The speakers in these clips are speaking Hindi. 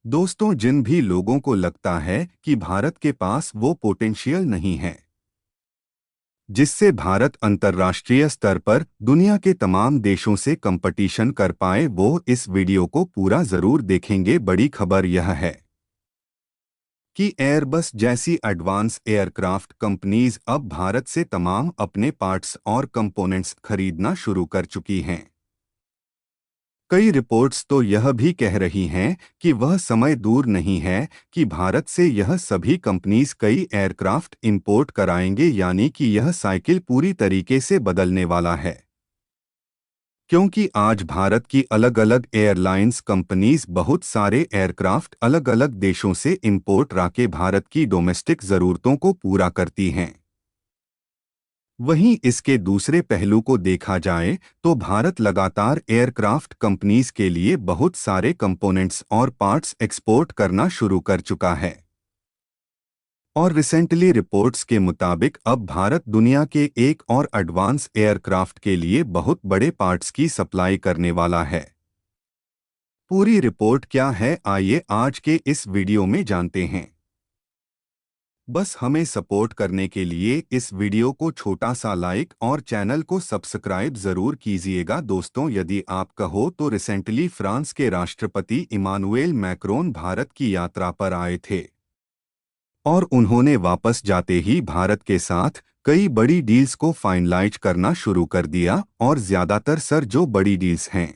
दोस्तों, जिन भी लोगों को लगता है कि भारत के पास वो पोटेंशियल नहीं है जिससे भारत अंतर्राष्ट्रीय स्तर पर दुनिया के तमाम देशों से कंपटीशन कर पाए, वो इस वीडियो को पूरा जरूर देखेंगे। बड़ी खबर यह है कि एयरबस जैसी एडवांस एयरक्राफ्ट कंपनीज अब भारत से तमाम अपने पार्ट्स और कंपोनेंट्स खरीदना शुरू कर चुकी हैं। कई रिपोर्ट्स तो यह भी कह रही हैं कि वह समय दूर नहीं है कि भारत से यह सभी कंपनीज कई एयरक्राफ्ट इंपोर्ट कराएंगे, यानी कि यह साइकिल पूरी तरीके से बदलने वाला है। क्योंकि आज भारत की अलग अलग एयरलाइंस कंपनीज बहुत सारे एयरक्राफ्ट अलग अलग देशों से इंपोर्ट राके भारत की डोमेस्टिक ज़रूरतों को पूरा करती हैं। वहीं इसके दूसरे पहलू को देखा जाए तो भारत लगातार एयरक्राफ्ट कंपनीज के लिए बहुत सारे कंपोनेंट्स और पार्ट्स एक्सपोर्ट करना शुरू कर चुका है। और रिसेंटली रिपोर्ट्स के मुताबिक अब भारत दुनिया के एक और एडवांस एयरक्राफ्ट के लिए बहुत बड़े पार्ट्स की सप्लाई करने वाला है। पूरी रिपोर्ट क्या है, आइए आज के इस वीडियो में जानते हैं। बस हमें सपोर्ट करने के लिए इस वीडियो को छोटा सा लाइक और चैनल को सब्सक्राइब जरूर कीजिएगा। दोस्तों, यदि आप कहो तो रिसेंटली फ्रांस के राष्ट्रपति इमानुएल मैक्रोन भारत की यात्रा पर आए थे और उन्होंने वापस जाते ही भारत के साथ कई बड़ी डील्स को फाइनलाइज करना शुरू कर दिया, और ज्यादातर जो बड़ी डील्स हैं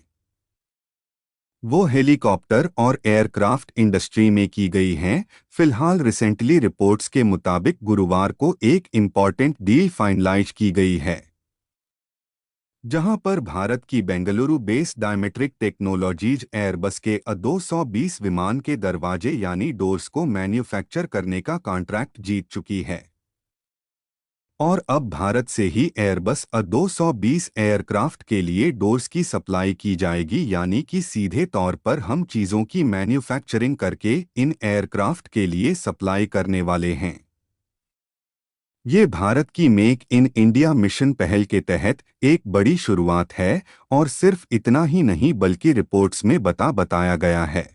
वो हेलीकॉप्टर और एयरक्राफ्ट इंडस्ट्री में की गई हैं। फिलहाल रिसेंटली रिपोर्ट्स के मुताबिक गुरुवार को एक इम्पॉर्टेंट डील फाइनलाइज की गई है, जहां पर भारत की Bengaluru based Dynamatic technologies Airbus के A220 विमान के दरवाजे यानी डोर्स को मैन्युफैक्चर करने का कॉन्ट्रैक्ट जीत चुकी है। और अब भारत से ही एयरबस A220 एयरक्राफ्ट के लिए डोर्स की सप्लाई की जाएगी, यानी कि सीधे तौर पर हम चीज़ों की मैन्युफैक्चरिंग करके इन एयरक्राफ्ट के लिए सप्लाई करने वाले हैं। ये भारत की मेक इन इंडिया मिशन पहल के तहत एक बड़ी शुरुआत है, और सिर्फ इतना ही नहीं बल्कि रिपोर्ट्स में बताया गया है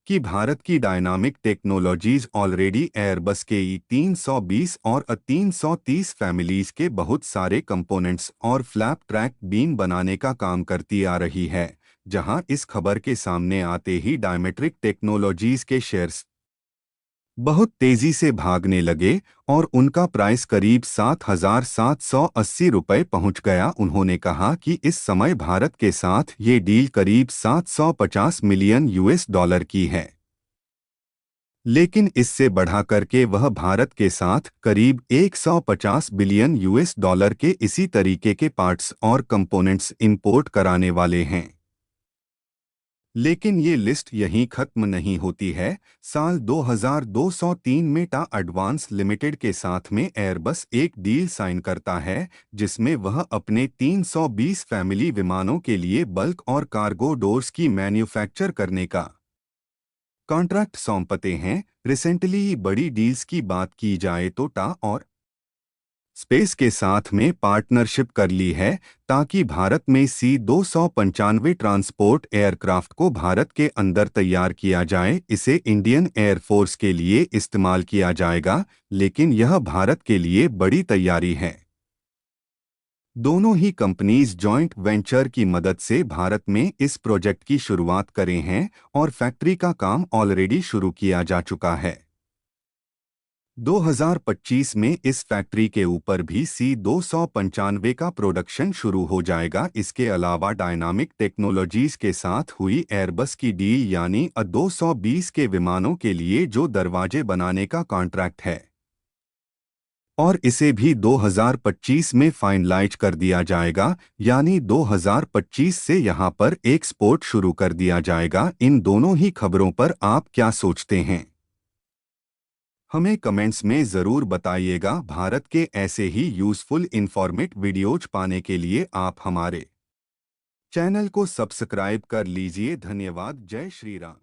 कि भारत की डायनामिक टेक्नोलॉजीज ऑलरेडी एयरबस के E320 और A330 फैमिलीज के बहुत सारे कंपोनेंट्स और फ्लैप ट्रैक बीम बनाने का काम करती आ रही है। जहां इस खबर के सामने आते ही डायमेट्रिक टेक्नोलॉजीज के शेयर्स बहुत तेजी से भागने लगे और उनका प्राइस करीब 7,780 रुपये पहुंच गया। उन्होंने कहा कि इस समय भारत के साथ ये डील करीब 750 मिलियन US डॉलर की है, लेकिन इससे बढ़ा करके वह भारत के साथ करीब 150 बिलियन US डॉलर के इसी तरीके के पार्ट्स और कंपोनेंट्स इंपोर्ट कराने वाले हैं। लेकिन ये लिस्ट यहीं खत्म नहीं होती है। साल 2203 में टा एडवांस लिमिटेड के साथ में एयरबस एक डील साइन करता है, जिसमें वह अपने 320 फैमिली विमानों के लिए बल्क और कार्गो डोर्स की मैन्युफैक्चर करने का कॉन्ट्रैक्ट सौंपते हैं। रिसेंटली बड़ी डील्स की बात की जाए तो टा और स्पेस के साथ में पार्टनरशिप कर ली है, ताकि भारत में C-295 ट्रांसपोर्ट एयरक्राफ्ट को भारत के अंदर तैयार किया जाए। इसे इंडियन एयरफोर्स के लिए इस्तेमाल किया जाएगा, लेकिन यह भारत के लिए बड़ी तैयारी है। दोनों ही कंपनीज जॉइंट वेंचर की मदद से भारत में इस प्रोजेक्ट की शुरुआत करे हैं, और फैक्ट्री का काम ऑलरेडी शुरू किया जा चुका है। 2025 में इस फैक्ट्री के ऊपर भी C-295 का प्रोडक्शन शुरू हो जाएगा। इसके अलावा डायनामिक टेक्नोलॉजीज के साथ हुई एयरबस की डील यानी A220 के विमानों के लिए जो दरवाजे बनाने का कॉन्ट्रैक्ट है, और इसे भी 2025 में फाइनलाइज कर दिया जाएगा, यानी 2025 से यहां पर एक्सपोर्ट शुरू कर दिया जाएगा। इन दोनों ही खबरों पर आप क्या सोचते हैं? हमें कमेंट्स में ज़रूर बताइएगा। भारत के ऐसे ही यूज़फुल इन्फॉर्मेट वीडियोज पाने के लिए आप हमारे चैनल को सब्सक्राइब कर लीजिए। धन्यवाद। जय श्री राम।